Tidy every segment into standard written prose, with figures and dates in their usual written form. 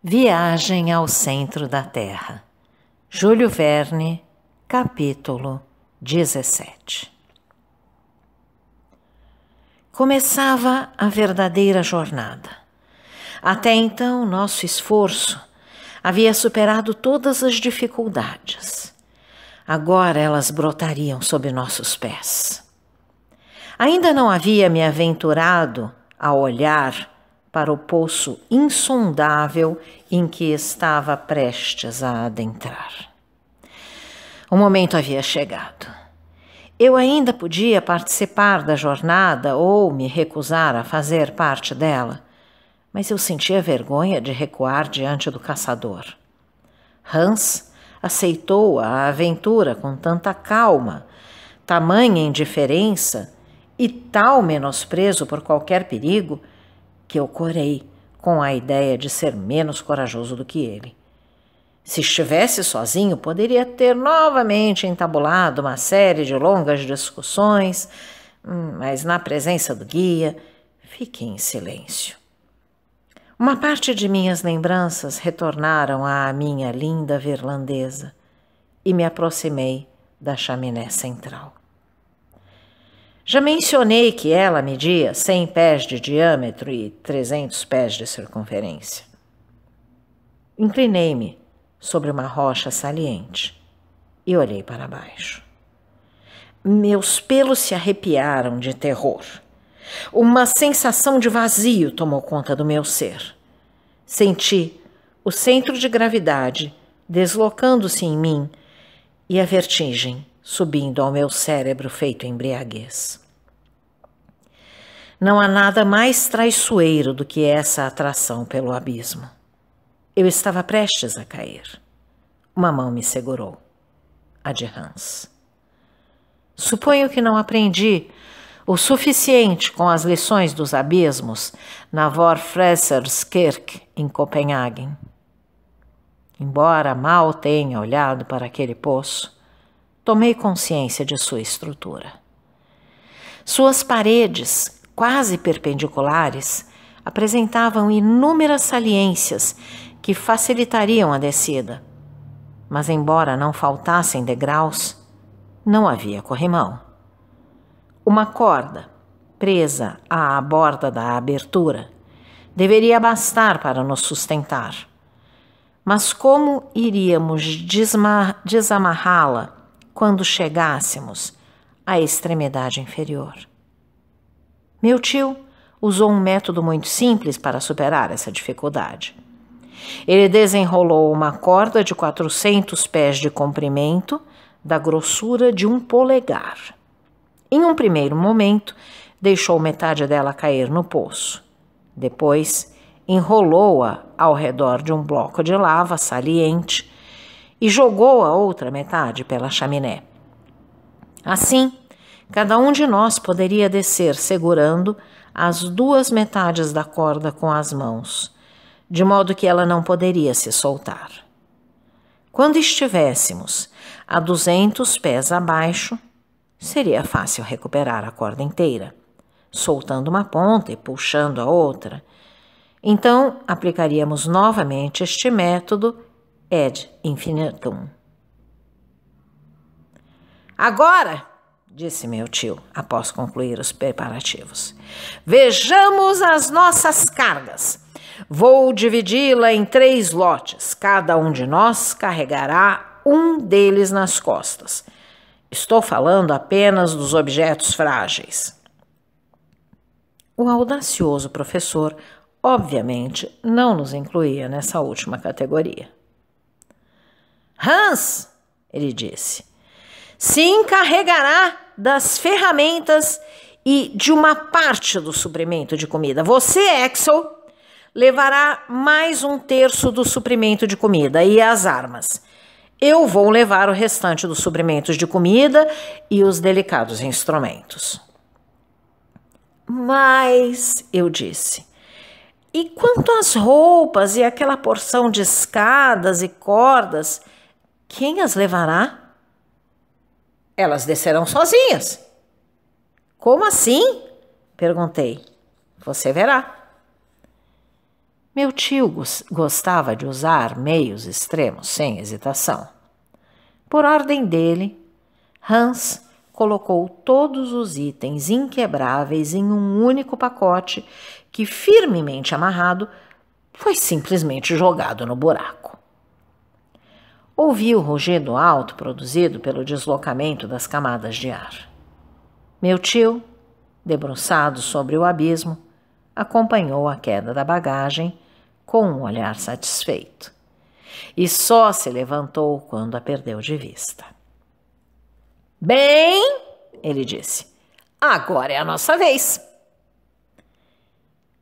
Viagem ao centro da Terra. Júlio Verne, capítulo 17. Começava a verdadeira jornada. Até então, nosso esforço havia superado todas as dificuldades. Agora elas brotariam sob nossos pés. Ainda não havia me aventurado a olhar para o poço insondável em que estava prestes a adentrar. O momento havia chegado. Eu ainda podia participar da jornada ou me recusar a fazer parte dela, mas eu sentia vergonha de recuar diante do caçador. Hans aceitou a aventura com tanta calma, tamanha indiferença e tal menosprezo por qualquer perigo, que eu corei com a ideia de ser menos corajoso do que ele. Se estivesse sozinho, poderia ter novamente entabulado uma série de longas discussões, mas na presença do guia, fiquei em silêncio. Uma parte de minhas lembranças retornaram à minha linda virlandesa e me aproximei da chaminé central. Já mencionei que ela media 100 pés de diâmetro e 300 pés de circunferência. Inclinei-me sobre uma rocha saliente e olhei para baixo. Meus pelos se arrepiaram de terror. Uma sensação de vazio tomou conta do meu ser. Senti o centro de gravidade deslocando-se em mim e a vertigem subindo ao meu cérebro feito embriaguez. Não há nada mais traiçoeiro do que essa atração pelo abismo. Eu estava prestes a cair. Uma mão me segurou, a de Hans. Suponho que não aprendi o suficiente com as lições dos abismos na Vorfresserskirk, em Copenhague. Embora mal tenha olhado para aquele poço, tomei consciência de sua estrutura. Suas paredes, quase perpendiculares, apresentavam inúmeras saliências que facilitariam a descida. Mas, embora não faltassem degraus, não havia corrimão. Uma corda, presa à borda da abertura, deveria bastar para nos sustentar. Mas como iríamos desamarrá-la quando chegássemos à extremidade inferior? Meu tio usou um método muito simples para superar essa dificuldade. Ele desenrolou uma corda de 400 pés de comprimento, da grossura de um polegar. Em um primeiro momento, deixou metade dela cair no poço. Depois, enrolou-a ao redor de um bloco de lava saliente e jogou a outra metade pela chaminé. Assim, cada um de nós poderia descer segurando as duas metades da corda com as mãos, de modo que ela não poderia se soltar. Quando estivéssemos a 200 pés abaixo, seria fácil recuperar a corda inteira, soltando uma ponta e puxando a outra. Então, aplicaríamos novamente este método ad infinitum. Agora, disse meu tio, após concluir os preparativos, vejamos as nossas cargas. Vou dividi-la em 3 lotes. Cada um de nós carregará um deles nas costas. Estou falando apenas dos objetos frágeis. O audacioso professor, obviamente, não nos incluía nessa última categoria. Hans, ele disse, se encarregará das ferramentas e de uma parte do suprimento de comida. Você, Axel, levará mais 1/3 do suprimento de comida e as armas. Eu vou levar o restante dos suprimentos de comida e os delicados instrumentos. Mas, eu disse, e quanto às roupas e aquela porção de escadas e cordas, quem as levará? Elas descerão sozinhas. Como assim? Perguntei. Você verá. Meu tio gostava de usar meios extremos sem hesitação. Por ordem dele, Hans colocou todos os itens inquebráveis em um único pacote que, firmemente amarrado, foi simplesmente jogado no buraco. Ouvi o rugido alto produzido pelo deslocamento das camadas de ar. Meu tio, debruçado sobre o abismo, acompanhou a queda da bagagem com um olhar satisfeito e só se levantou quando a perdeu de vista. Bem, ele disse, agora é a nossa vez.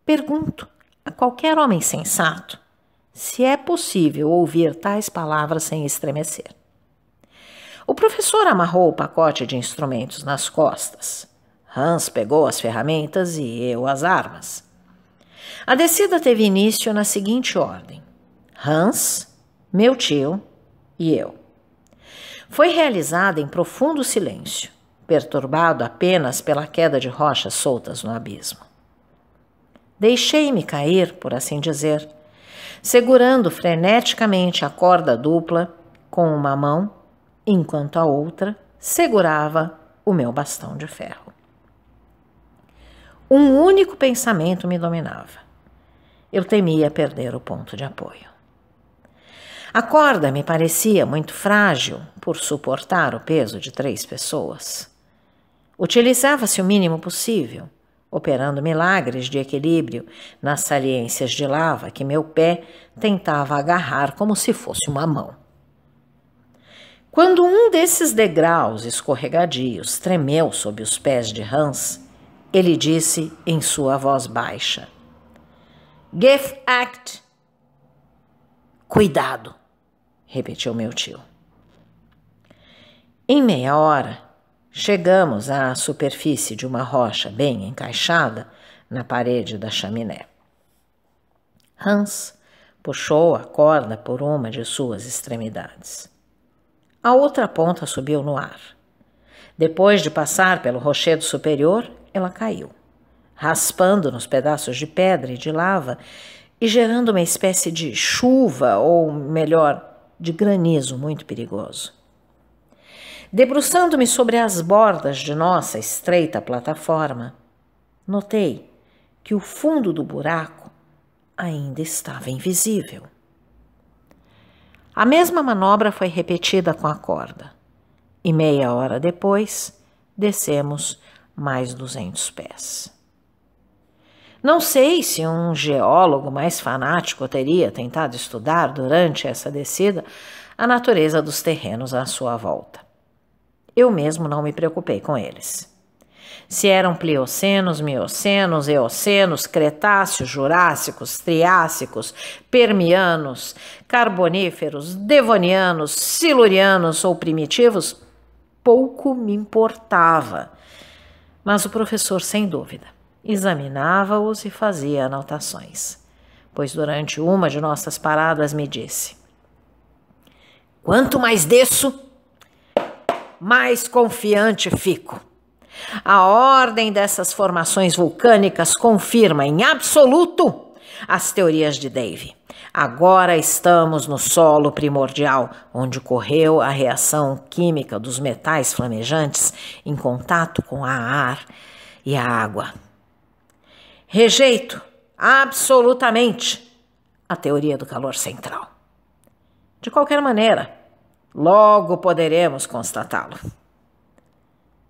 Pergunto a qualquer homem sensato se é possível ouvir tais palavras sem estremecer. O professor amarrou o pacote de instrumentos nas costas. Hans pegou as ferramentas e eu as armas. A descida teve início na seguinte ordem: Hans, meu tio e eu. Foi realizada em profundo silêncio, perturbado apenas pela queda de rochas soltas no abismo. Deixei-me cair, por assim dizer, segurando freneticamente a corda dupla com uma mão, enquanto a outra segurava o meu bastão de ferro. Um único pensamento me dominava. Eu temia perder o ponto de apoio. A corda me parecia muito frágil por suportar o peso de 3 pessoas. Utilizava-se o mínimo possível, operando milagres de equilíbrio nas saliências de lava que meu pé tentava agarrar como se fosse uma mão. Quando um desses degraus escorregadios tremeu sob os pés de Hans, ele disse em sua voz baixa: "Give act!" "Cuidado!" repetiu meu tio. Em meia hora, chegamos à superfície de uma rocha bem encaixada na parede da chaminé. Hans puxou a corda por uma de suas extremidades. A outra ponta subiu no ar. Depois de passar pelo rochedo superior, ela caiu, raspando nos pedaços de pedra e de lava e gerando uma espécie de chuva, ou melhor, de granizo muito perigoso. Debruçando-me sobre as bordas de nossa estreita plataforma, notei que o fundo do buraco ainda estava invisível. A mesma manobra foi repetida com a corda, e meia hora depois descemos mais 200 pés. Não sei se um geólogo mais fanático teria tentado estudar durante essa descida a natureza dos terrenos à sua volta. Eu mesmo não me preocupei com eles. Se eram pliocenos, miocenos, eocenos, cretáceos, jurássicos, triássicos, permianos, carboníferos, devonianos, silurianos ou primitivos, pouco me importava. Mas o professor, sem dúvida, examinava-os e fazia anotações, pois durante uma de nossas paradas me disse: "Quanto mais desço, mais confiante fico. A ordem dessas formações vulcânicas confirma em absoluto as teorias de Davy. Agora estamos no solo primordial, onde ocorreu a reação química dos metais flamejantes em contato com o ar e a água. Rejeito absolutamente a teoria do calor central. De qualquer maneira, logo poderemos constatá-lo."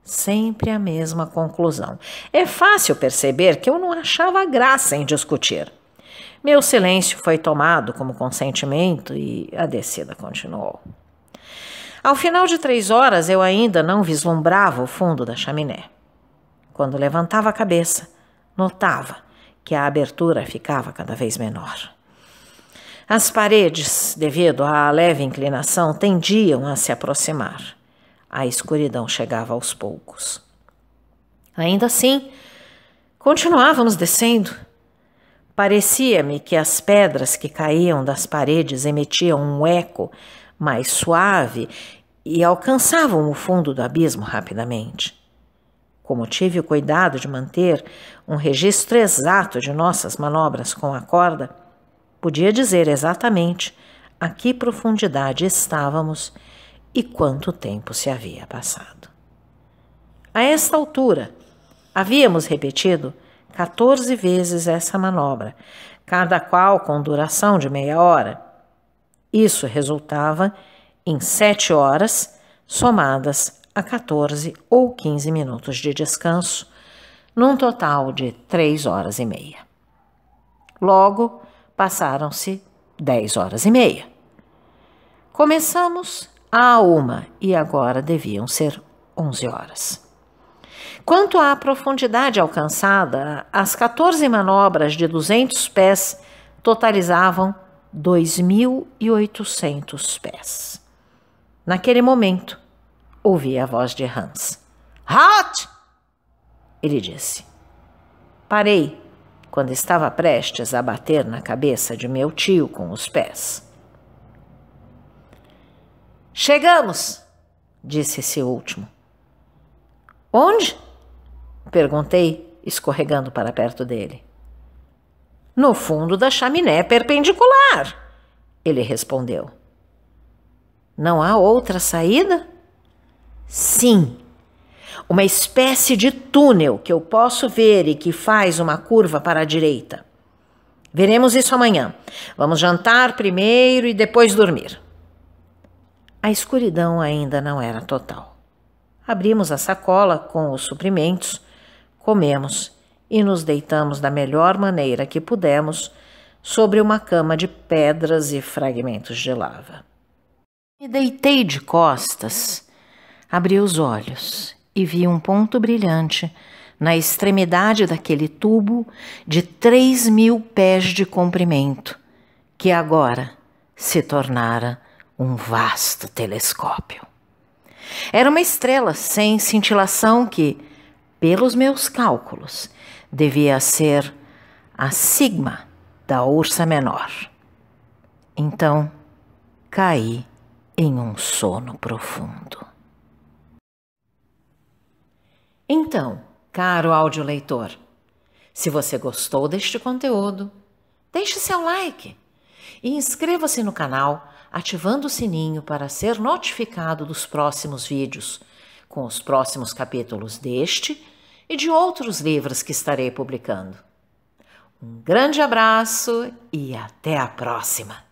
Sempre a mesma conclusão. É fácil perceber que eu não achava graça em discutir. Meu silêncio foi tomado como consentimento e a descida continuou. Ao final de 3 horas, eu ainda não vislumbrava o fundo da chaminé. Quando levantava a cabeça, notava que a abertura ficava cada vez menor. As paredes, devido à leve inclinação, tendiam a se aproximar. A escuridão chegava aos poucos. Ainda assim, continuávamos descendo. Parecia-me que as pedras que caíam das paredes emitiam um eco mais suave e alcançavam o fundo do abismo rapidamente. Como tive o cuidado de manter um registro exato de nossas manobras com a corda, podia dizer exatamente a que profundidade estávamos e quanto tempo se havia passado. A esta altura, havíamos repetido 14 vezes essa manobra, cada qual com duração de meia hora. Isso resultava em 7 horas, somadas a 14 ou 15 minutos de descanso, num total de 3 horas e meia. Logo, passaram-se 10 horas e meia. Começamos à 1 e agora deviam ser 11 horas. Quanto à profundidade alcançada, as 14 manobras de 200 pés totalizavam 2.800 pés. Naquele momento, ouvi a voz de Hans. Halt! Ele disse. Parei quando estava prestes a bater na cabeça de meu tio com os pés. Chegamos, disse esse último. Onde? Perguntei, escorregando para perto dele. No fundo da chaminé perpendicular, ele respondeu. Não há outra saída? Sim, uma espécie de túnel que eu posso ver e que faz uma curva para a direita. Veremos isso amanhã. Vamos jantar primeiro e depois dormir. A escuridão ainda não era total. Abrimos a sacola com os suprimentos, comemos e nos deitamos da melhor maneira que pudemos sobre uma cama de pedras e fragmentos de lava. Me deitei de costas, abri os olhos e vi um ponto brilhante na extremidade daquele tubo de 3.000 pés de comprimento, que agora se tornara um vasto telescópio. Era uma estrela sem cintilação que, pelos meus cálculos, devia ser a Sigma da Ursa Menor. Então, caí em um sono profundo. Então, caro audioleitor, se você gostou deste conteúdo, deixe seu like e inscreva-se no canal ativando o sininho para ser notificado dos próximos vídeos, com os próximos capítulos deste e de outros livros que estarei publicando. Um grande abraço e até a próxima!